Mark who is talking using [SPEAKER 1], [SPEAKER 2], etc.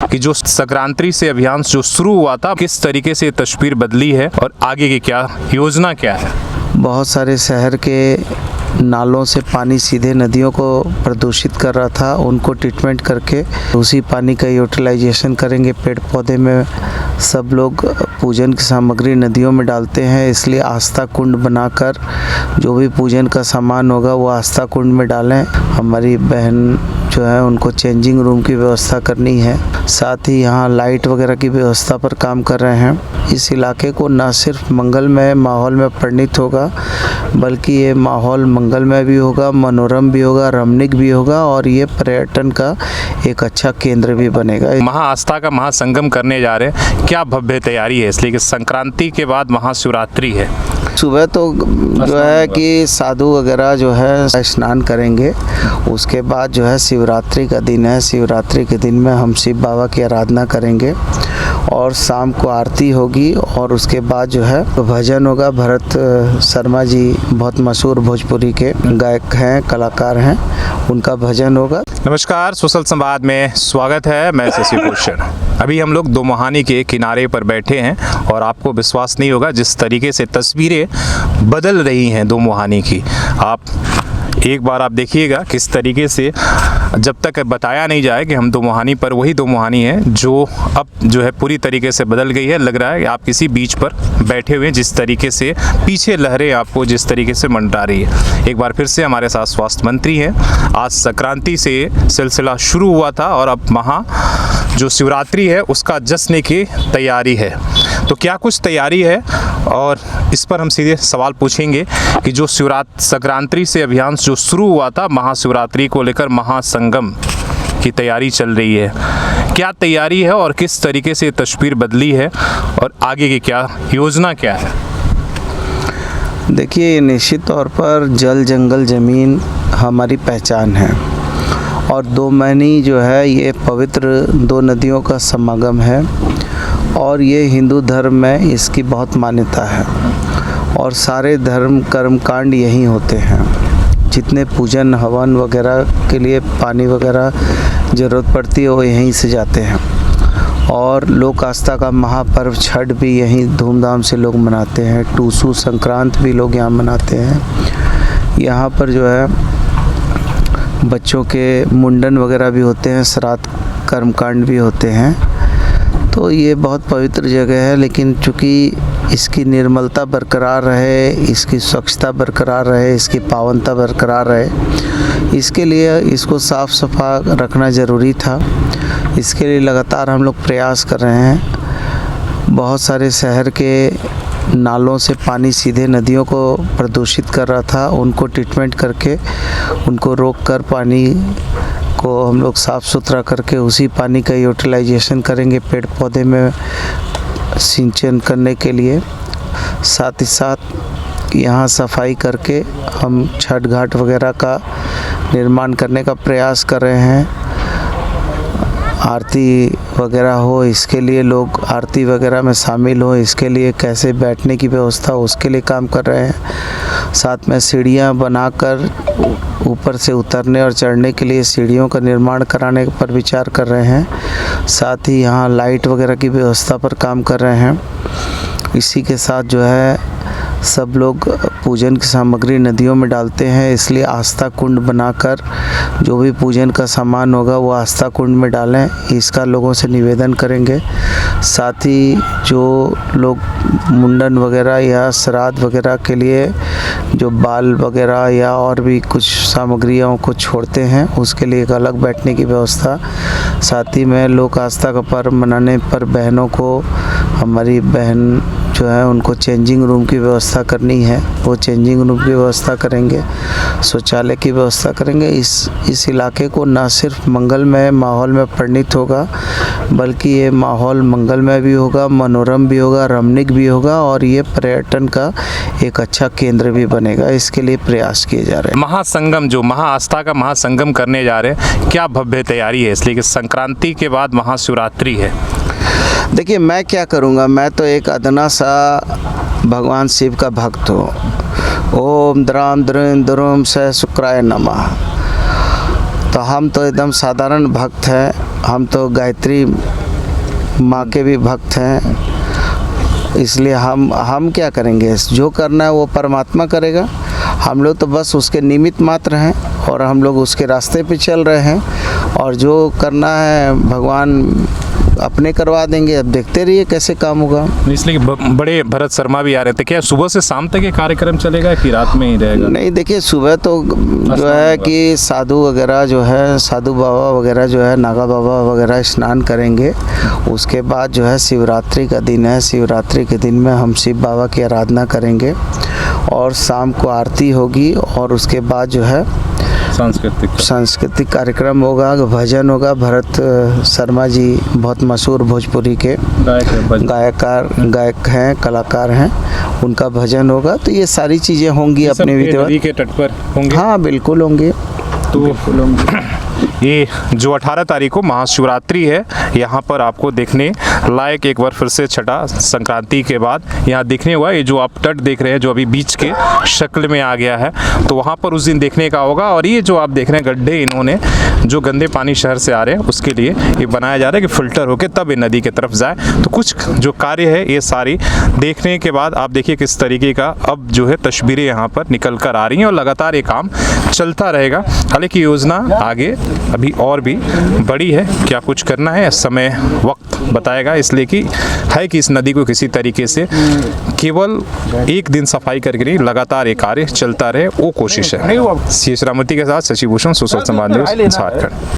[SPEAKER 1] कि जो संक्रांति से अभियान जो शुरू हुआ था किस तरीके से तस्वीर बदली है और आगे की क्या योजना क्या है।
[SPEAKER 2] बहुत सारे शहर के नालों से पानी सीधे नदियों को प्रदूषित कर रहा था, उनको ट्रीटमेंट करके उसी पानी का यूटिलाइजेशन करेंगे। पेड़ पौधे में सब लोग पूजन की सामग्री नदियों में डालते हैं, इसलिए आस्था कुंड बनाकर जो भी पूजन का सामान होगा वो आस्था कुंड में डालें। हमारी बहन जो है उनको चेंजिंग रूम की व्यवस्था करनी है, साथ ही यहाँ लाइट वगैरह की व्यवस्था पर काम कर रहे हैं। इस इलाके को न सिर्फ मंगलमय माहौल में परिणित होगा बल्कि ये माहौल मंगलमय भी होगा, मनोरम भी होगा, रमणीक भी होगा और ये पर्यटन का एक अच्छा केंद्र भी बनेगा।
[SPEAKER 1] महाआस्था का महासंगम करने जा रहे हैं, क्या भव्य तैयारी है इसलिए कि संक्रांति के बाद महाशिवरात्रि है।
[SPEAKER 2] सुबह तो जो है कि साधु वगैरह जो है स्नान करेंगे, उसके बाद जो है शिवरात्रि का दिन है। शिवरात्रि के दिन में हम शिव बाबा की आराधना करेंगे और शाम को आरती होगी और उसके बाद जो है भजन होगा। भरत शर्मा जी बहुत मशहूर भोजपुरी के गायक हैं, कलाकार हैं, उनका भजन होगा।
[SPEAKER 1] नमस्कार, सोशल संवाद में स्वागत है। मैं शशि भूषण। अभी हम लोग दोमुहानी के किनारे पर बैठे हैं और आपको विश्वास नहीं होगा जिस तरीके से तस्वीरें बदल रही हैं दोमुहानी की। आप एक बार आप देखिएगा किस तरीके से, जब तक बताया नहीं जाए कि हम दोमुहानी पर, वही दोमुहानी है जो अब जो है पूरी तरीके से बदल गई है। लग रहा है कि आप किसी बीच पर बैठे हुए हैं, जिस तरीके से पीछे लहरें आपको जिस तरीके से मंडरा रही है। एक बार फिर से हमारे साथ स्वास्थ्य मंत्री हैं। आज संक्रांति से सिलसिला शुरू हुआ था और अब जो शिवरात्रि है उसका जश्न की तैयारी है। तो क्या कुछ तैयारी है और इस पर हम सीधे सवाल पूछेंगे कि जो संक्रांति से अभियान जो शुरू हुआ था महाशिवरात्रि को लेकर महासंगम की तैयारी चल रही है, क्या तैयारी है और किस तरीके से तस्वीर बदली है और आगे की क्या योजना क्या है।
[SPEAKER 2] देखिए, निश्चित तौर पर जल जंगल ज़मीन हमारी पहचान है और दोमुहानी जो है ये पवित्र दो नदियों का समागम है और ये हिंदू धर्म में इसकी बहुत मान्यता है और सारे धर्म कर्मकांड यहीं होते हैं। जितने पूजन हवन वगैरह के लिए पानी वगैरह ज़रूरत पड़ती है वो यहीं से जाते हैं और लोक आस्था का महापर्व छठ भी यहीं धूमधाम से लोग मनाते हैं। टूसू संक्रांत भी लोग यहाँ मनाते हैं। यहाँ पर जो है बच्चों के मुंडन वगैरह भी होते हैं, श्राद्ध कर्मकांड भी होते हैं। तो ये बहुत पवित्र जगह है, लेकिन चूँकि इसकी निर्मलता बरकरार रहे, इसकी स्वच्छता बरकरार रहे, इसकी पावनता बरकरार रहे, इसके लिए इसको साफ़ सफा रखना ज़रूरी था। इसके लिए लगातार हम लोग प्रयास कर रहे हैं। बहुत सारे शहर के नालों से पानी सीधे नदियों को प्रदूषित कर रहा था, उनको ट्रीटमेंट करके उनको रोक कर पानी को हम लोग साफ़ सुथरा करके उसी पानी का यूटिलाइजेशन करेंगे पेड़ पौधे में सिंचन करने के लिए। साथ ही साथ यहाँ सफाई करके हम छठ घाट वगैरह का निर्माण करने का प्रयास कर रहे हैं। आरती वगैरह हो, इसके लिए लोग आरती वगैरह में शामिल हो, इसके लिए कैसे बैठने की व्यवस्था हो उसके लिए काम कर रहे हैं। साथ में सीढ़ियाँ बनाकर ऊपर से उतरने और चढ़ने के लिए सीढ़ियों का निर्माण कराने पर विचार कर रहे हैं। साथ ही यहाँ लाइट वगैरह की व्यवस्था पर काम कर रहे हैं। इसी के साथ जो है सब लोग पूजन की सामग्री नदियों में डालते हैं, इसलिए आस्था कुंड बनाकर जो भी पूजन का सामान होगा वो आस्था कुंड में डालें, इसका लोगों से निवेदन करेंगे। साथ ही जो लोग मुंडन वगैरह या श्राद्ध वगैरह के लिए जो बाल वगैरह या और भी कुछ सामग्रियों को छोड़ते हैं उसके लिए एक अलग बैठने की व्यवस्था। साथ ही में लोक आस्था का पर्व मनाने पर बहनों को, हमारी बहन जो है उनको चेंजिंग रूम की व्यवस्था करनी है, वो चेंजिंग रूम की व्यवस्था करेंगे, शौचालय की व्यवस्था करेंगे। इस इलाके को न सिर्फ मंगलमय माहौल में परिणित होगा बल्कि ये माहौल मंगलमय भी होगा, मनोरम भी होगा, रमणीक भी होगा और ये पर्यटन का एक अच्छा केंद्र भी बनेगा। इसके लिए प्रयास किए जा रहे हैं।
[SPEAKER 1] महासंगम जो महाआस्था का महासंगम करने जा रहे हैं, क्या भव्य तैयारी है इसलिए कि संक्रांति के बाद महाशिवरात्रि है।
[SPEAKER 2] देखिए, मैं क्या करूँगा, मैं तो एक अदना सा भगवान शिव का भक्त हूँ। ओम द्राम द्रुम द्रुम स शुक्राय नमः। तो तो हम तो एकदम साधारण भक्त हैं, हम तो गायत्री माँ के भी भक्त हैं, इसलिए हम क्या करेंगे, जो करना है वो परमात्मा करेगा, हम लोग तो बस उसके निमित्त मात्र हैं और हम लोग उसके रास्ते पे चल रहे हैं, और जो करना है भगवान अपने करवा देंगे। अब देखते रहिए कैसे काम होगा।
[SPEAKER 1] इसलिए बड़े भरत शर्मा भी आ रहे थे, क्या सुबह से शाम तक ये कार्यक्रम चलेगा कि रात में ही रहेगा?
[SPEAKER 2] नहीं, देखिए सुबह तो जो है कि साधु वगैरह जो है, साधु बाबा वगैरह जो है, नागा बाबा वगैरह स्नान करेंगे। उसके बाद जो है शिवरात्रि का दिन है, शिवरात्रि के दिन में हम शिव बाबा की आराधना करेंगे और शाम को आरती होगी, और उसके बाद जो है सांस्कृतिक कार्यक्रम होगा, भजन होगा। भरत शर्मा जी बहुत मशहूर भोजपुरी के गायक हैं, कलाकार हैं, उनका भजन होगा। तो ये सारी चीज़ें होंगी अपने
[SPEAKER 1] नदी के तट पर होंगे।
[SPEAKER 2] हाँ बिल्कुल होंगे।
[SPEAKER 1] तो ये जो 18 तारीख को महाशिवरात्रि है, यहाँ पर आपको देखने लायक एक बार फिर से छठा संक्रांति के बाद यहाँ देखने हुआ। ये जो आप तट देख रहे हैं जो अभी बीच के शक्ल में आ गया है, तो वहाँ पर उस दिन देखने का होगा। और ये जो आप देख रहे हैं गड्ढे, इन्होंने जो गंदे पानी शहर से आ रहे हैं उसके लिए ये बनाया जा रहा है कि फिल्टर होकर तब ये नदी की तरफ जाए। तो कुछ जो कार्य है ये सारी देखने के बाद आप देखिए किस तरीके का अब जो है तस्वीरें यहाँ पर निकल कर आ रही हैं, और लगातार ये काम चलता रहेगा। हालांकि योजना आगे अभी और भी बड़ी है, क्या कुछ करना है समय वक्त बताएगा। इसलिए कि है कि इस नदी को किसी तरीके से केवल एक दिन सफाई करके नहीं, लगातार ये कार्य चलता रहे, वो कोशिश है। सी एस रामूर्ति के साथ शशि भूषण, सोशल समाज न्यूज़, झारखंड।